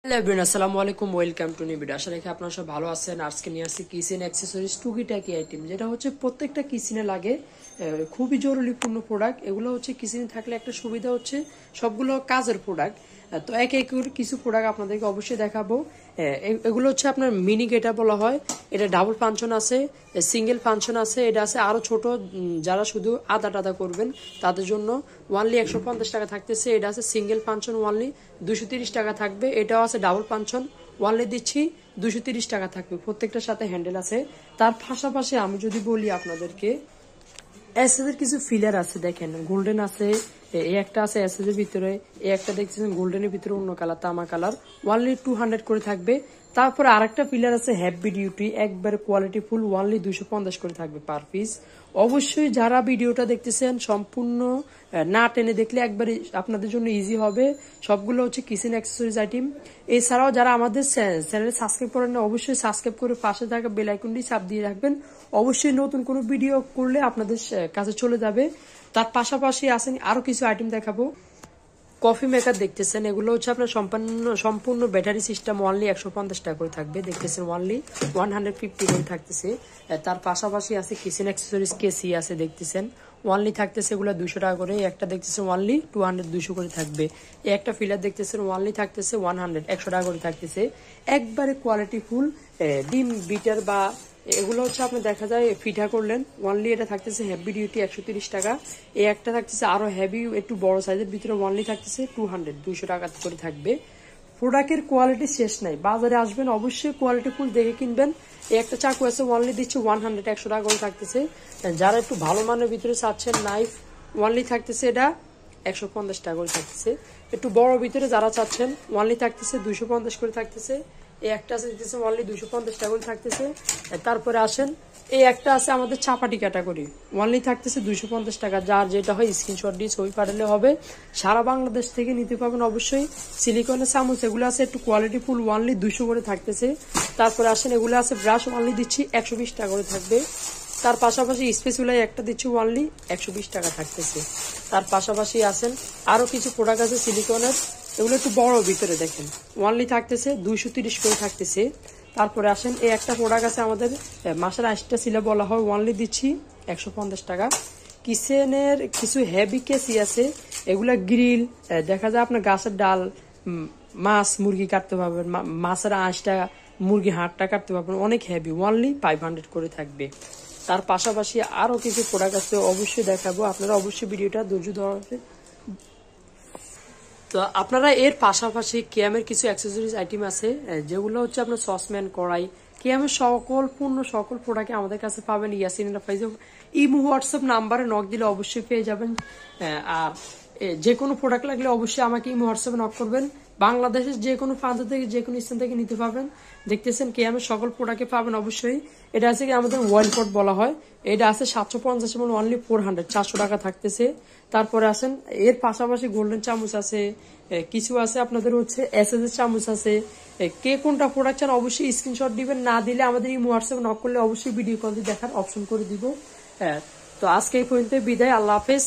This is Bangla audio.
হ্যালো এভরিওয়ান, আসসালামু আলাইকুম। Welcome to new video. আশা রাখি আপনারা সব ভালো আছেন। আজকে নিয়ে আসছি কিচেন অ্যাক্সেসরিজ টুকিটাকি আইটেম, যেটা হচ্ছে প্রত্যেকটা কিচেনে লাগে, খুবই জরুরিপূর্ণ প্রোডাক্ট। এগুলো হচ্ছে কিচেনে থাকলে একটা সুবিধা হচ্ছে সবগুলো কাজের প্রোডাক্ট। তো এক এক করে কিছু প্রোডাক্ট আপনাদেরকে অবশ্যই দেখাবো। এগুলো হচ্ছে আপনার মিনি গেটা বলা হয়। এটা ডাবল ফাংশন আছে, সিঙ্গেল ফাংশন আছে, এটা আছে আরো ছোট, যারা শুধু আদা টাদা করবেন তাদের জন্য ওয়ানলি 150 টাকা থাকতেছে। এটা আছে সিঙ্গেল ফাংশন, ওয়ানলি 230 টাকা থাকবে। এটাও আছে ডাবল ফাংশন, ওয়ানলি দিচ্ছি 230 টাকা থাকবে। প্রত্যেকটার সাথে হ্যান্ডেল আছে। তার পাশাপাশি আমি যদি বলি আপনাদেরকে, এসএস কিছু ফিলার আছে, দেখেন গোল্ডেন আছে, এই একটা আছে এসএস এর ভিতরে, এই একটা দেখছেন গোল্ডেনের ভিতরে অন্য কালার, তামা কালার, ওয়ানলি 200 করে থাকবে। তারপরে আরেকটা ফিলার আছে হেভি ডিউটি, একবারে কোয়ালিটি ফুল, ওয়ানলি 250 করে থাকবে পার পিস। অবশ্যই যারা ভিডিওটা দেখতেছেন সম্পূর্ণ না টেনে দেখলে একবারে আপনাদের জন্য ইজি হবে। সবগুলো হচ্ছে কিচেন অ্যাক্সেসরিজ আইটেম। এছাড়াও যারা আমাদের চ্যানেলে সাবস্ক্রাইব করেন না, অবশ্যই সাবস্ক্রাইব করে পাশে থাকা বেল আইকনটি চাপ দিয়ে রাখবেন। অবশ্যই নতুন কোনো ভিডিও করলে আপনাদের কাছে চলে যাবে। তার পাশাপাশি আসেন আরো কিছু আইটেম দেখাবো। কফি মেকার দেখতেছেন, এগুলো হচ্ছে আপনার সম্পূর্ণ ব্যাটারি সিস্টেম, ওয়ানলি 150 টাকা করে থাকবে। দেখতেছেন ওয়ানলি 150 করে থাকতেছে। তার পাশাপাশি আছে কিচেন অ্যাক্সেসরিজ কেসি আছে, দেখতেছেন ওয়ানলি থাকতেছে এগুলো 200 টাকা করে। একটা দেখতেছেন ওয়ানলি 200 করে থাকবে। এই একটা ফিলার দেখতেছেন ওয়ানলি থাকতেছে 100 টাকা করে থাকতেছে। একবারে কোয়ালিটি ফুল ডিম বিটার বা এগুলো হচ্ছে আপনি দেখা যায় ফিটা করলেন, ওয়ানলি এটা থাকতেছে হেভি ডিউটি 130 টাকা। এই একটা থাকতেছে আরো হেভি একটু বড় সাইজের ভিতরে, ওয়ানলি থাকতেছে 200 টাকা করে থাকবে। প্রোডাক্টের কোয়ালিটি শেষ নাই, বাজারে আসবেন অবশ্যই কোয়ালিটি ফুল দেখে কিনবেন। এই একটা চাকু আছে ওয়ানলি দিচ্ছে 100 টাকা করে থাকতেছে। যারা একটু ভালো মানের ভিতরে চাচ্ছেন নাইফ, ওয়ানলি থাকতেছে এটা 150 টাকা করে থাকতেছে। একটু বড় ভিতরে যারা চাচ্ছেন ওয়ানলি থাকতেছে 250 করে থাকতেছে। এই একটা আছে দিতেছে ওয়ানলি 250 টাকা করে থাকতেছে। তারপরে আসেন এই একটা আছে আমাদের চাপাটি ক্যাটাগরি, ওয়ানলি থাকতেছে 250 টাকা। যার যেটা হয় স্ক্রিনশট দিয়ে ছবি পাঠালে হবে। সারা বাংলাদেশ থেকে নিতে পারবেন অবশ্যই। সিলিকনের চামচ এগুলো আছে একটু কোয়ালিটি ফুল, ওয়ানলি 200 করে থাকতেছে। তারপরে আসেন এগুলো আছে ব্রাশ, ওয়ানলি দিচ্ছি 120 টাকা করে থাকবে। তার পাশাপাশি স্পেসুলাই একটা দিচ্ছি ওয়ানলি 120 টাকা থাকতেছে। তার পাশাপাশি আছেন আরো কিছু প্রোডাক্ট আছে সিলিকনের, এগুলো একটু বড় ভিতরে, দেখেন ওয়ানলি থাকতেছে 230 করে থাকতেছে। তারপরে আসেন এই একটা প্রোডাক্ট আছে আমাদের মাসের 80টা সিলে বলা হয়, ওয়ানলি দিচ্ছি 150 টাকা। কিচেনের কিছু হেভি কেসি আছে, এগুলা গ্রিল, দেখা যায় আপনার গাছের ডাল, মাছ মুরগি কাটতে পারবেন, মাছের আঁশটা মুরগি হাড়টা কাটতে পারবেন, অনেক হেভি, ওয়ানলি 500 করে থাকবে। তার পাশাপাশি আরো কিছু প্রোডাক্ট আছে, অবশ্যই দেখাবো, আপনারা অবশ্যই ভিডিওটা ধৈর্য ধরে। তো আপনারা এর পাশাপাশি কেএমের কিছু অ্যাক্সেসরিজ আইটেম আছে, যেগুলো হচ্ছে আপনার সসম্যান, কড়াই, কেএমের সকল প্রোডাক্ট আমাদের কাছে পাবেন। ইয়াসিন এন্টারপ্রাইজে ইমো হোয়াটসঅ্যাপ নাম্বারে নক দিলে অবশ্যই পেয়ে যাবেন। আর যে কোনো প্রোডাক্ট লাগলে অবশ্যই আমাকে ইমো হোয়াটসঅ্যাপে নক করবেন। বাংলাদেশের যে কোনো প্রান্ত থেকে যে কোনো স্থান থেকে নিতে পারবেন। দেখতেছেন কেএমের সকল প্রোডাক্টে পাবেন অবশ্যই। এটা আছে কি আমাদের ওয়াইল্ড পট বলা হয়, এটা আছে 750 ml, অনলি 400 টাকা থাকতেছে। তারপরে আসেন এর পাশাপাশি গোল্ডেন চামচ আছে, কিছু আছে আপনাদের হচ্ছে এসএস এর চামচ আছে। কে কোনটা প্রোডাক্ট চান অবশ্যই স্ক্রিনশট দিবেন, না দিলে আমাদের এই হোয়াটসঅ্যাপে নক করলে অবশ্যই ভিডিও কল দিয়ে দেখার অপশন করে দিব। তো আজকে এই পর্যন্ত বিদায়, আল্লাহ হাফেজ।